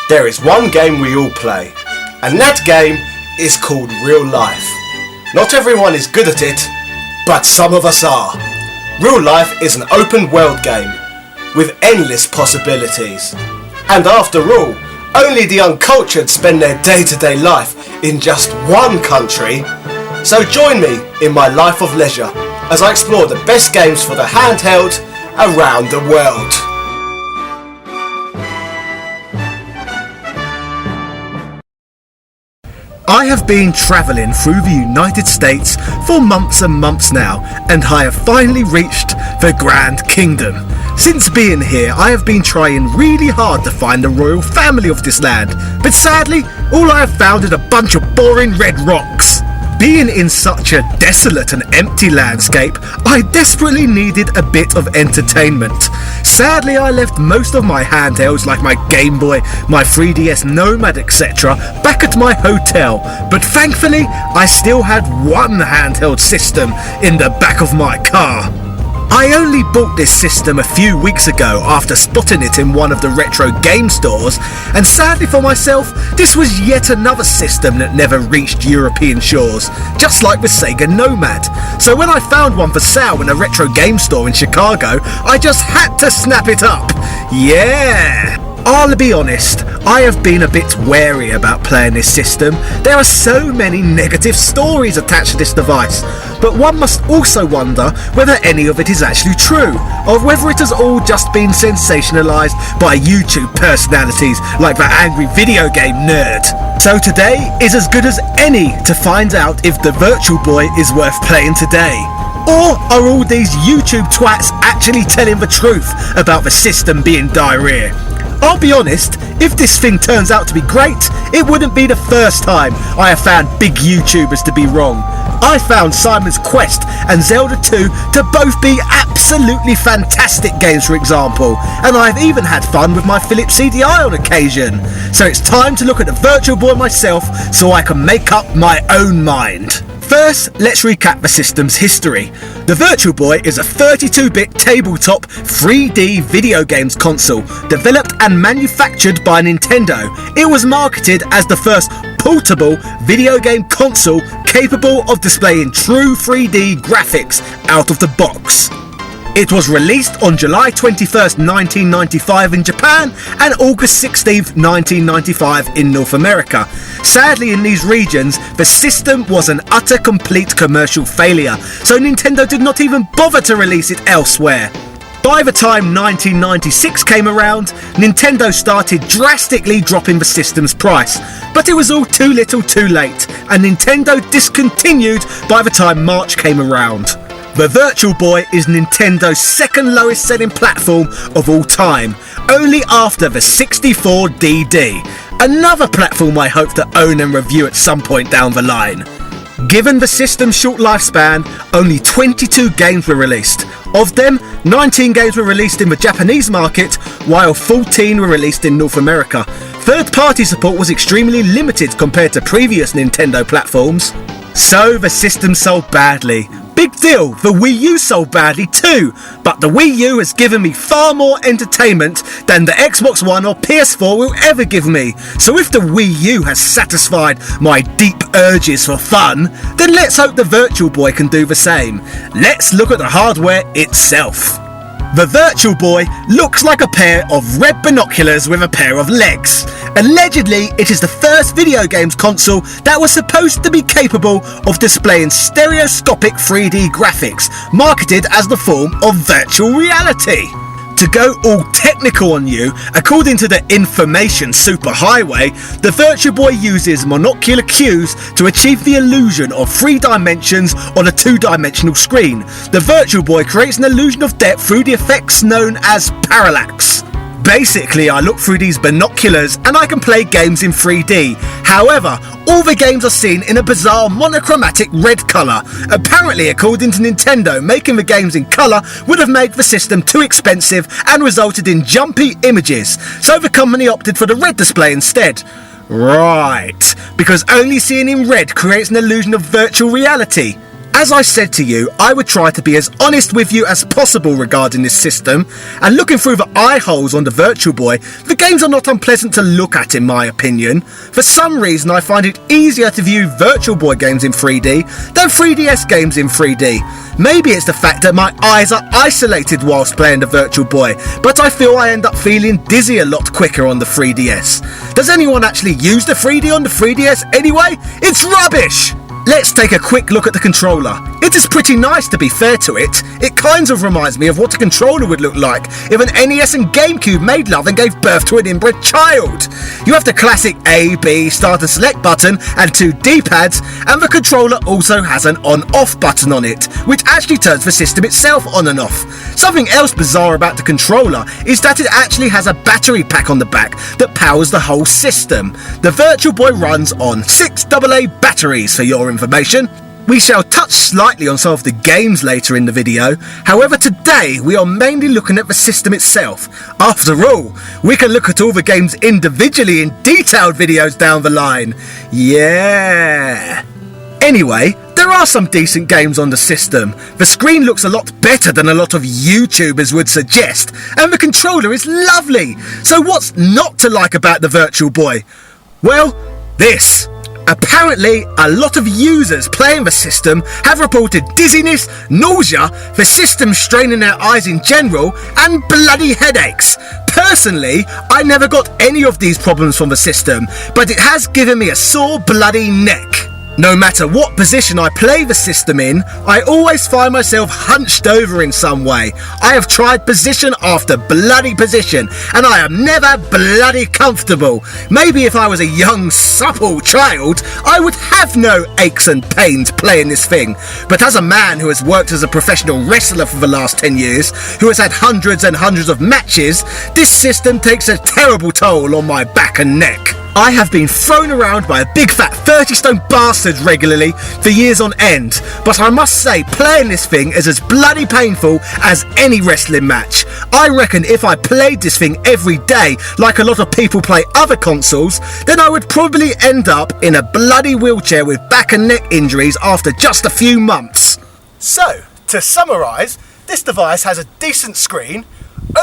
there is one game we all play, and that game is called real life. Not everyone is good at it, but some of us are. Real life is an open world game with endless possibilities. And after all, only the uncultured spend their day-to-day life in just one country. So join me in my life of leisure as I explore the best games for the handheld around the world. I have been travelling through the United States for months and months now, and I have finally reached the Grand Kingdom. Since being here, I have been trying really hard to find the royal family of this land, but sadly, all I have found is a bunch of boring red rocks. Being in such a desolate and empty landscape, I desperately needed a bit of entertainment. Sadly, I left most of my handhelds like my Game Boy, my 3DS Nomad, etc. back at my hotel, but thankfully I still had one handheld system in the back of my car. I only bought this system a few weeks ago after spotting it in one of the retro game stores, and sadly for myself, this was yet another system that never reached European shores, just like the Sega Nomad. So when I found one for sale in a retro game store in Chicago, I just had to snap it up. Yeah! I'll be honest, I have been a bit wary about playing this system. There are so many negative stories attached to this device, but one must also wonder whether any of it is actually true, or whether it has all just been sensationalised by YouTube personalities like the angry video game nerd. So today is as good as any to find out if the Virtual Boy is worth playing today. Or are all these YouTube twats actually telling the truth about the system being diarrhea? I'll be honest, if this thing turns out to be great, it wouldn't be the first time I have found big YouTubers to be wrong. I found Simon's Quest and Zelda 2 to both be absolutely fantastic games, for example, and I've even had fun with my Philips CDI on occasion. So it's time to look at the Virtual Boy myself so I can make up my own mind. First, let's recap the system's history. The Virtual Boy is a 32-bit tabletop 3D video games console developed and manufactured by Nintendo. It was marketed as the first portable video game console capable of displaying true 3D graphics out of the box. It was released on July 21st, 1995 in Japan and August 16th, 1995 in North America. Sadly, in these regions, the system was an utter complete commercial failure, so Nintendo did not even bother to release it elsewhere. By the time 1996 came around, Nintendo started drastically dropping the system's price, but it was all too little too late, and Nintendo discontinued by the time March came around. The Virtual Boy is Nintendo's second lowest selling platform of all time, only after the 64DD, another platform I hope to own and review at some point down the line. Given the system's short lifespan, only 22 games were released. Of them, 19 games were released in the Japanese market, while 14 were released in North America. Third-party support was extremely limited compared to previous Nintendo platforms. So the system sold badly. Big deal, the Wii U sold badly too, but the Wii U has given me far more entertainment than the Xbox One or PS4 will ever give me. So if the Wii U has satisfied my deep urges for fun, then let's hope the Virtual Boy can do the same. Let's look at the hardware itself. The Virtual Boy looks like a pair of red binoculars with a pair of legs. Allegedly, it is the first video games console that was supposed to be capable of displaying stereoscopic 3D graphics, marketed as the form of virtual reality. To go all technical on you, according to the information superhighway, the Virtual Boy uses monocular cues to achieve the illusion of 3 dimensions on a 2-dimensional screen. The Virtual Boy creates an illusion of depth through the effects known as parallax. Basically, I look through these binoculars and I can play games in 3D. However, all the games are seen in a bizarre monochromatic red colour. Apparently, according to Nintendo, making the games in colour would have made the system too expensive and resulted in jumpy images, so the company opted for the red display instead. Right, because only seeing in red creates an illusion of virtual reality. As I said to you, I would try to be as honest with you as possible regarding this system, and looking through the eye holes on the Virtual Boy, the games are not unpleasant to look at in my opinion. For some reason I find it easier to view Virtual Boy games in 3D than 3DS games in 3D. Maybe it's the fact that my eyes are isolated whilst playing the Virtual Boy, but I feel I end up feeling dizzy a lot quicker on the 3DS. Does anyone actually use the 3D on the 3DS anyway? It's rubbish! Let's take a quick look at the controller. It is pretty nice, to be fair to it. It kind of reminds me of what a controller would look like if an NES and GameCube made love and gave birth to an inbred child. You have the classic A, B, start and select button and 2 D-pads, and the controller also has an on-off button on it, which actually turns the system itself on and off. Something else bizarre about the controller is that it actually has a battery pack on the back that powers the whole system. The Virtual Boy runs on 6 AA batteries for your information. We shall touch slightly on some of the games later in the video, however today we are mainly looking at the system itself. After all, we can look at all the games individually in detailed videos down the line. Yeah! Anyway, there are some decent games on the system. The screen looks a lot better than a lot of YouTubers would suggest, and the controller is lovely. So what's not to like about the Virtual Boy? Well, this. Apparently, a lot of users playing the system have reported dizziness, nausea, the system straining their eyes in general, and bloody headaches. Personally, I never got any of these problems from the system, but it has given me a sore bloody neck. No matter what position I play the system in, I always find myself hunched over in some way. I have tried position after bloody position, and I am never bloody comfortable. Maybe if I was a young, supple child, I would have no aches and pains playing this thing. But as a man who has worked as a professional wrestler for the last 10 years, who has had hundreds and hundreds of matches, this system takes a terrible toll on my back and neck. I have been thrown around by a big fat 30-stone bastard regularly for years on end, but I must say playing this thing is as bloody painful as any wrestling match. I reckon if I played this thing every day like a lot of people play other consoles, then I would probably end up in a bloody wheelchair with back and neck injuries after just a few months. So, to summarise, this device has a decent screen,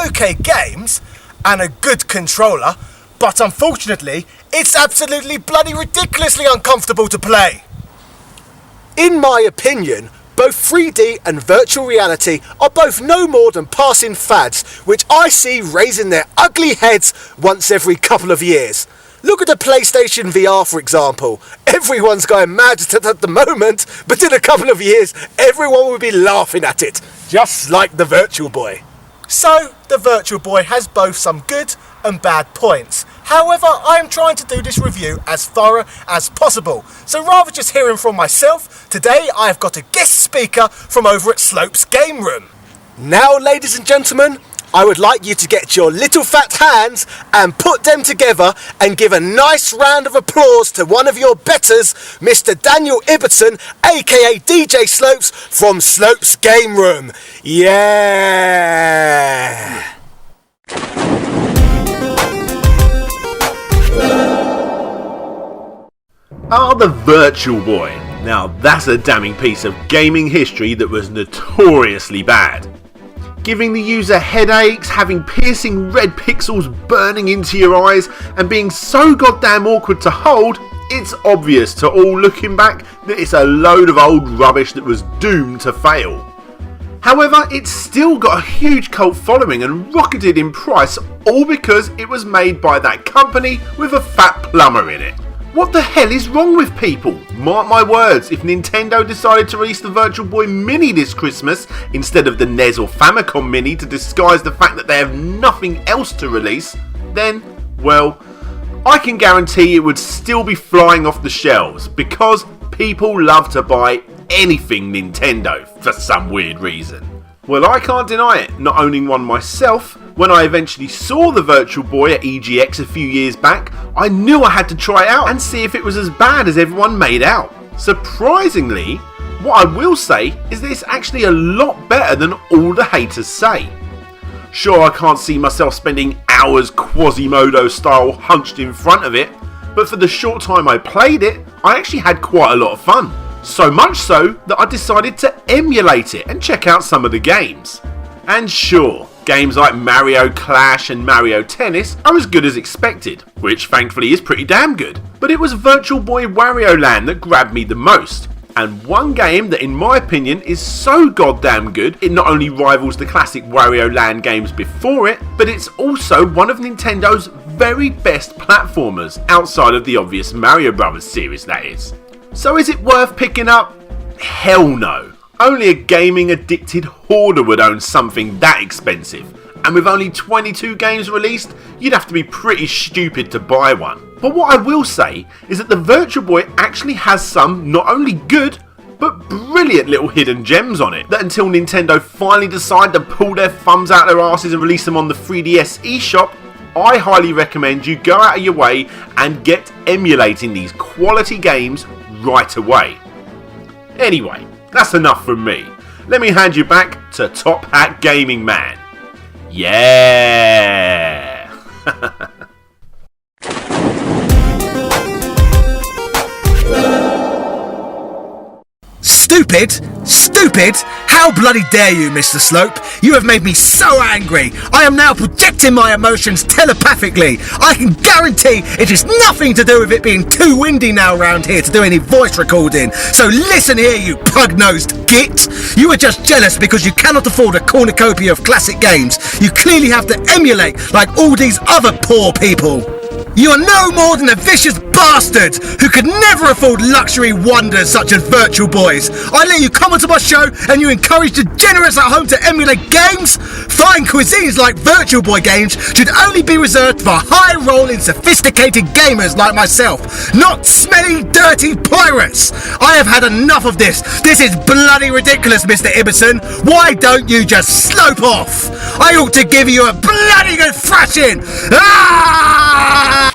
okay games, and a good controller, but unfortunately, it's absolutely bloody ridiculously uncomfortable to play. In my opinion, both 3D and virtual reality are both no more than passing fads, which I see raising their ugly heads once every couple of years. Look at the PlayStation VR, for example. Everyone's going mad at the moment, but in a couple of years, everyone will be laughing at it, just like the Virtual Boy. So, the Virtual Boy has both some good and bad points. However, I am trying to do this review as thorough as possible. So rather just hearing from myself, today I have got a guest speaker from over at Slope's Game Room. Now, ladies and gentlemen, I would like you to get your little fat hands and put them together and give a nice round of applause to one of your betters, Mr. Daniel Ibbotson, aka DJ Slopes from Slope's Game Room. Yeah! The Virtual Boy. Now that's a damning piece of gaming history that was notoriously bad. Giving the user headaches, having piercing red pixels burning into your eyes, and being so goddamn awkward to hold, it's obvious to all looking back that it's a load of old rubbish that was doomed to fail. However, it's still got a huge cult following and rocketed in price, all because it was made by that company with a fat plumber in it. What the hell is wrong with people? Mark my words, if Nintendo decided to release the Virtual Boy Mini this Christmas instead of the NES or Famicom Mini to disguise the fact that they have nothing else to release, then, well, I can guarantee it would still be flying off the shelves because people love to buy anything Nintendo for some weird reason. Well, I can't deny it, not owning one myself. When I eventually saw the Virtual Boy at EGX a few years back, I knew I had to try it out and see if it was as bad as everyone made out. Surprisingly, what I will say is that it's actually a lot better than all the haters say. Sure, I can't see myself spending hours Quasimodo style hunched in front of it, but for the short time I played it, I actually had quite a lot of fun. So much so that I decided to emulate it and check out some of the games. And sure, games like Mario Clash and Mario Tennis are as good as expected, which thankfully is pretty damn good. But it was Virtual Boy Wario Land that grabbed me the most. And one game that in my opinion is so goddamn good, it not only rivals the classic Wario Land games before it, but it's also one of Nintendo's very best platformers, outside of the obvious Mario Brothers series that is. So is it worth picking up? Hell no. Only a gaming addicted hoarder would own something that expensive, and with only 22 games released, you'd have to be pretty stupid to buy one. But what I will say is that the Virtual Boy actually has some not only good, but brilliant little hidden gems on it, that until Nintendo finally decide to pull their thumbs out their asses and release them on the 3DS eShop, I highly recommend you go out of your way and get emulating these quality games right away. Anyway, that's enough from me. Let me hand you back to Top Hat Gaming Man. Yeah! Stupid? Stupid? How bloody dare you, Mr. Slope? You have made me so angry. I am now projecting my emotions telepathically. I can guarantee it is nothing to do with it being too windy now around here to do any voice recording. So listen here, you pug-nosed git. You are just jealous because you cannot afford a cornucopia of classic games. You clearly have to emulate like all these other poor people. You are no more than a vicious bastard who could never afford luxury wonders such as Virtual Boys. I let you come onto my show and you encourage degenerates at home to emulate games? Fine cuisines like Virtual Boy games should only be reserved for high-rolling, sophisticated gamers like myself, not smelly, dirty pirates. I have had enough of this. This is bloody ridiculous, Mr. Ibbotson. Why don't you just slope off? I ought to give you a bloody good thrashing. Ah!